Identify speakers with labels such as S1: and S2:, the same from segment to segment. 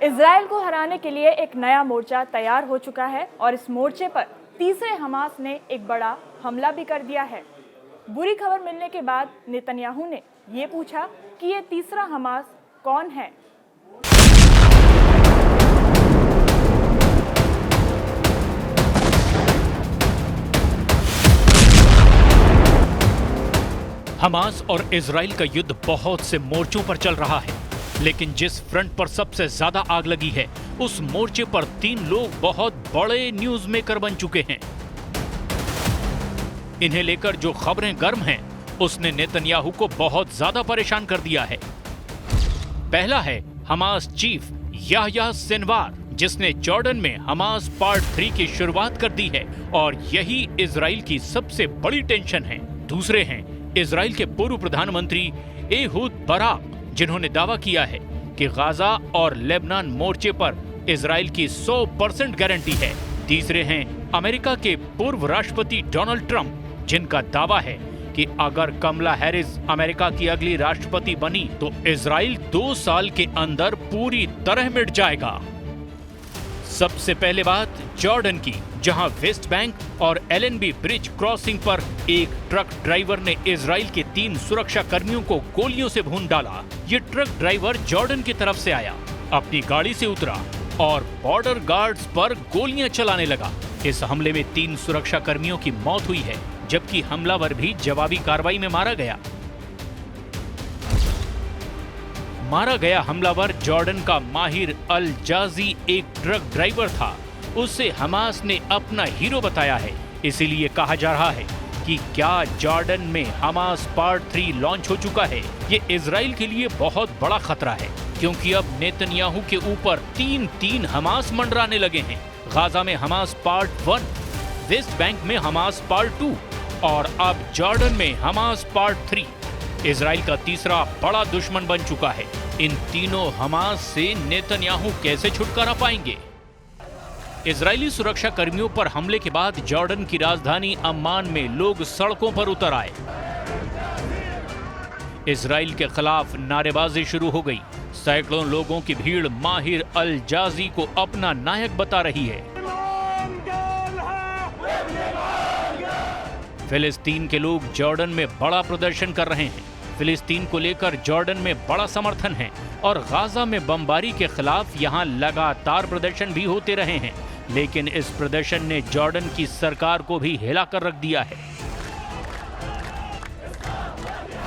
S1: Israel को हराने के लिए एक नया मोर्चा तैयार हो चुका है और इस मोर्चे पर तीसरे हमास ने एक बड़ा हमला भी कर दिया है। बुरी खबर मिलने के बाद नेतन्याहू ने ये पूछा कि ये तीसरा हमास कौन है।
S2: हमास और इजराइल का युद्ध बहुत से मोर्चों पर चल रहा है, लेकिन जिस फ्रंट पर सबसे ज्यादा आग लगी है उस मोर्चे पर 3 लोग बहुत बड़े न्यूज मेकर बन चुके हैं। इन्हें लेकर जो खबरें गर्म हैं, उसने नेतन्याहू को बहुत ज्यादा परेशान कर दिया है। पहला है हमास चीफ याह्या सिनवार, जिसने जॉर्डन में हमास पार्ट 3 की शुरुआत कर दी है और यही इजराइल की सबसे बड़ी टेंशन है। दूसरे हैं इजराइल के पूर्व प्रधानमंत्री एहूद बराक, जिन्होंने दावा किया है कि गाजा और लेबनान मोर्चे पर इजराइल की 100% गारंटी है। तीसरे हैं अमेरिका के पूर्व राष्ट्रपति डोनाल्ड ट्रंप, जिनका दावा है कि अगर कमला हैरिस अमेरिका की अगली राष्ट्रपति बनी तो इजराइल 2 साल के अंदर पूरी तरह मिट जाएगा। सबसे पहले बात जॉर्डन की, जहां वेस्ट बैंक और एलएनबी ब्रिज क्रॉसिंग पर एक ट्रक ड्राइवर ने इजराइल के 3 सुरक्षा कर्मियों को गोलियों से भून डाला। ये ट्रक ड्राइवर जॉर्डन की तरफ से आया, अपनी गाड़ी से उतरा और बॉर्डर गार्ड्स पर गोलियां चलाने लगा। इस हमले में 3 सुरक्षा कर्मियों की मौत हुई है, जबकि हमलावर भी जवाबी कार्रवाई में मारा गया। हमलावर जॉर्डन का माहिर अल जाजी एक ट्रक ड्राइवर था। उसे हमास ने अपना हीरो बताया है। इसीलिए कहा जा रहा है कि क्या जॉर्डन में हमास पार्ट 3 लॉन्च हो चुका है। ये इजराइल के लिए बहुत बड़ा खतरा है, क्योंकि अब नेतन्याहू के ऊपर 3 हमास मंडराने लगे हैं। गाजा में हमास पार्ट 1, वेस्ट बैंक में हमास पार्ट 2 और अब जॉर्डन में हमास पार्ट 3। इजराइल का तीसरा बड़ा दुश्मन बन चुका है। इन तीनों हमास से नेतन्याहू कैसे छुटकारा पाएंगे? इजरायली सुरक्षा कर्मियों पर हमले के बाद जॉर्डन की राजधानी अम्मान में लोग सड़कों पर उतर आए। इजराइल के खिलाफ नारेबाजी शुरू हो गई। सैकड़ों लोगों की भीड़ माहिर अल जाजी को अपना नायक बता रही है। फिलिस्तीन के लोग जॉर्डन में बड़ा प्रदर्शन कर रहे हैं। फिलिस्तीन को लेकर जॉर्डन में बड़ा समर्थन है और गाजा में बमबारी के खिलाफ यहां लगातार प्रदर्शन भी होते रहे हैं, लेकिन इस प्रदर्शन ने जॉर्डन की सरकार को भी हिलाकर रख दिया है।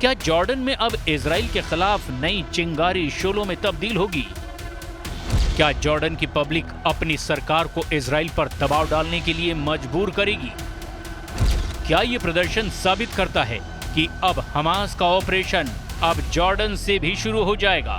S2: क्या जॉर्डन में अब इजराइल के खिलाफ नई चिंगारी शोलों में तब्दील होगी? क्या जॉर्डन की पब्लिक अपनी सरकार को इजराइल पर दबाव डालने के लिए मजबूर करेगी? क्या ये प्रदर्शन साबित करता है कि अब हमास का ऑपरेशन अब जॉर्डन से भी शुरू हो जाएगा?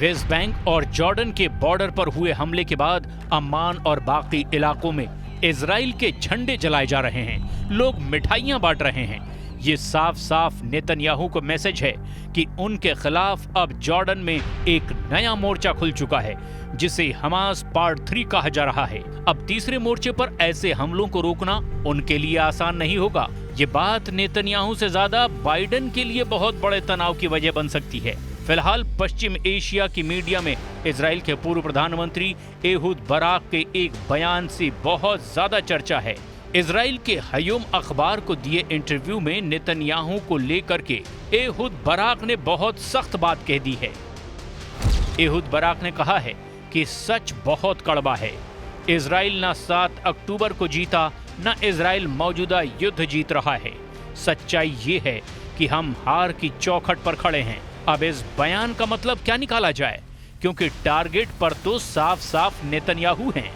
S2: वेस्ट बैंक और जॉर्डन के बॉर्डर पर हुए हमले के बाद अम्मान और बाकी इलाकों में इजराइल के झंडे जलाए जा रहे हैं, लोग मिठाइयां बांट रहे हैं। ये साफ साफ नेतन्याहू को मैसेज है कि उनके खिलाफ अब जॉर्डन में एक नया मोर्चा खुल चुका है, जिसे हमास पार्ट 3 कहा जा रहा है। अब तीसरे मोर्चे पर ऐसे हमलों को रोकना उनके लिए आसान नहीं होगा। ये बात नेतन्याहू से ज्यादा बाइडेन के लिए बहुत बड़े तनाव की वजह बन सकती है। फिलहाल पश्चिम एशिया की मीडिया में इजराइल के पूर्व प्रधानमंत्री एहूद बराक के एक बयान से बहुत ज्यादा चर्चा है। इजराइल के हयोम अखबार को दिए इंटरव्यू में नेतन्याहू को लेकर के एहूद बराक ने बहुत सख्त बात कह दी है। एहूद बराक ने कहा है कि सच बहुत कड़वा है। इजराइल न 7 अक्टूबर को जीता, न इजराइल मौजूदा युद्ध जीत रहा है। सच्चाई ये है कि हम हार की चौखट पर खड़े हैं। अब इस बयान का मतलब क्या निकाला जाए, क्योंकि टारगेट पर तो साफ साफ नेतन्याहू हैं।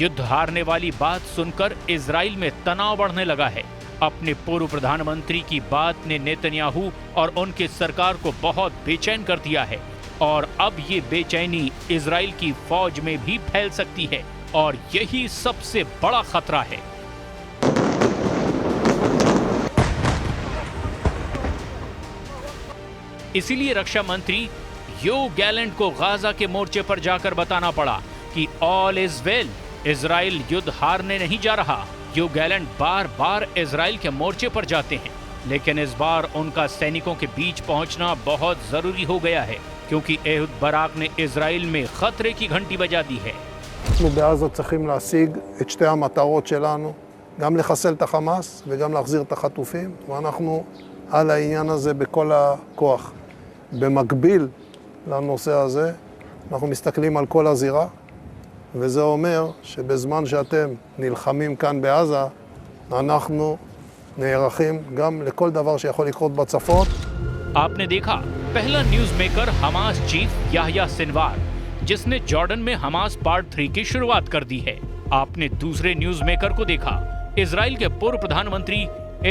S2: युद्ध हारने वाली बात सुनकर इजराइल में तनाव बढ़ने लगा है। अपने पूर्व प्रधानमंत्री की बात ने नेतन्याहू और उनकी सरकार को बहुत बेचैन कर दिया है और अब ये बेचैनी इजराइल की फौज में भी फैल सकती है और यही सबसे बड़ा खतरा है। इसीलिए रक्षा मंत्री योव गैलेंट को गाजा के मोर्चे पर जाकर बताना पड़ा कि ऑल इज वेल, इजराइल युद्ध हारने नहीं जा रहा। योव गैलेंट बार बार इजराइल के मोर्चे पर जाते हैं, लेकिन इस बार उनका सैनिकों के बीच पहुंचना बहुत जरूरी हो गया है, क्योंकि एहुद बराक ने इजराइल में खतरे की घंटी बजा दी है।
S3: אנחנו בעזה צריכים להשיג את שתי המטרות שלנו, גם לחסל את החמאס וגם להחזיר את החטופים, ואנחנו על העניין הזה בכל הכוח. במקביל לנושא הזה, אנחנו מסתכלים על כל הזירה, וזה אומר שבזמן שאתם נלחמים כאן בעזה, אנחנו נערכים גם לכל דבר שיכול לקרות בצפון.
S2: आपने देखा पहला news maker Hamas chief Yahya Sinwar, जिसने जॉर्डन में हमास पार्ट 3 की शुरुआत कर दी है। आपने दूसरे न्यूज मेकर को देखा, इजराइल के पूर्व प्रधानमंत्री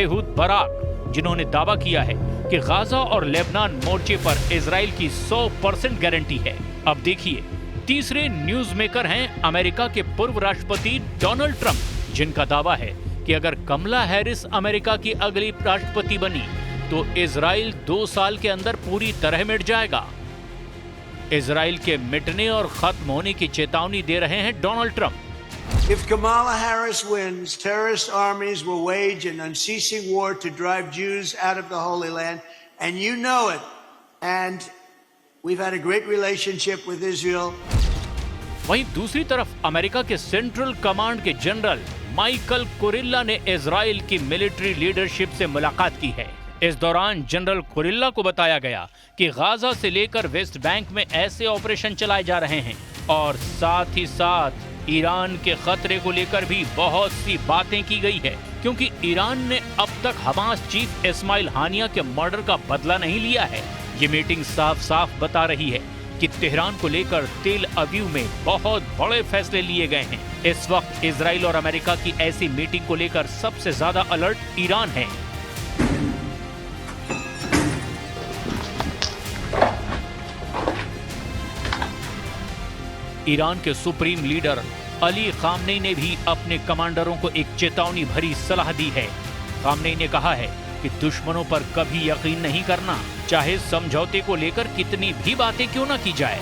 S2: एहुद बराक, जिन्होंने दावा किया है कि गाजा और लेबनान मोर्चे पर इजराइल की 100% गारंटी है। अब देखिए तीसरे न्यूज मेकर हैं अमेरिका के पूर्व राष्ट्रपति डोनाल्ड ट्रंप, जिनका दावा है कि अगर कमला हैरिस अमेरिका की अगली राष्ट्रपति बनी तो इजराइल 2 साल के अंदर पूरी तरह मिट जाएगा। इजराइल के मिटने और खत्म होने की चेतावनी दे रहे हैं Donald Trump.
S4: If Kamala Harris wins, terrorist armies will wage an unceasing war to drive Jews out of the Holy Land, and you know it. And we've had a great relationship with Israel.
S2: वहीं दूसरी तरफ America के central command के general Michael Kurilla ने Israel की military leadership से मुलाकात की है। इस दौरान जनरल कुरिल्ला को बताया गया कि गाजा से लेकर वेस्ट बैंक में ऐसे ऑपरेशन चलाए जा रहे हैं और साथ ही साथ ईरान के खतरे को लेकर भी बहुत सी बातें की गई है, क्योंकि ईरान ने अब तक हमास चीफ इस्माइल हानिया के मर्डर का बदला नहीं लिया है। ये मीटिंग साफ साफ बता रही है कि तेहरान को लेकर तेल अवीव में बहुत बड़े फैसले लिए गए हैं। इस वक्त इजराइल और अमेरिका की ऐसी मीटिंग को लेकर सबसे ज्यादा अलर्ट ईरान है। ईरान के सुप्रीम लीडर अली खामनेई ने भी अपने कमांडरों को एक चेतावनी भरी सलाह दी है। खामनेई ने कहा है कि दुश्मनों पर कभी यकीन नहीं करना, चाहे समझौते को लेकर कितनी भी बातें क्यों ना की जाए।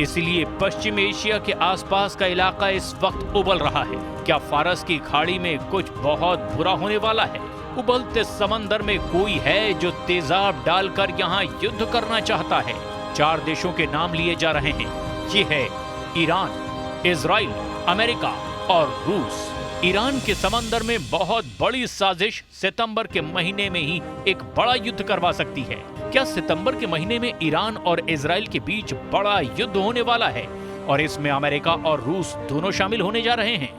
S2: इसलिए पश्चिम एशिया के आसपास का इलाका इस वक्त उबल रहा है। क्या फारस की खाड़ी में कुछ बहुत बुरा होने वाला है? उबलते समंदर में कोई है जो तेजाब डालकर यहाँ युद्ध करना चाहता है? 4 देशों के नाम लिए जा रहे हैं। ये है ईरान, इजराइल, अमेरिका और रूस। ईरान के समंदर में बहुत बड़ी साजिश सितंबर के महीने में ही एक बड़ा युद्ध करवा सकती है। क्या सितंबर के महीने में ईरान और इजराइल के बीच बड़ा युद्ध होने वाला है और इसमें अमेरिका और रूस दोनों शामिल होने जा रहे हैं?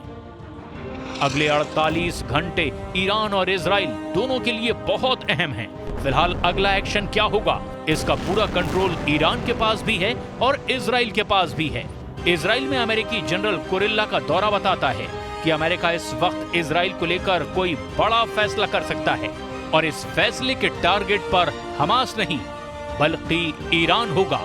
S2: अगले 48 घंटे ईरान और इजराइल दोनों के लिए बहुत अहम हैं। फिलहाल अगला एक्शन क्या होगा, इसका पूरा कंट्रोल ईरान के पास भी है और इजराइल के पास भी है। इजराइल में अमेरिकी जनरल कुरिल्ला का दौरा बताता है कि अमेरिका इस वक्त इजराइल को लेकर कोई बड़ा फैसला कर सकता है और इस फैसले के टारगेट पर हमास नहीं बल्कि ईरान होगा।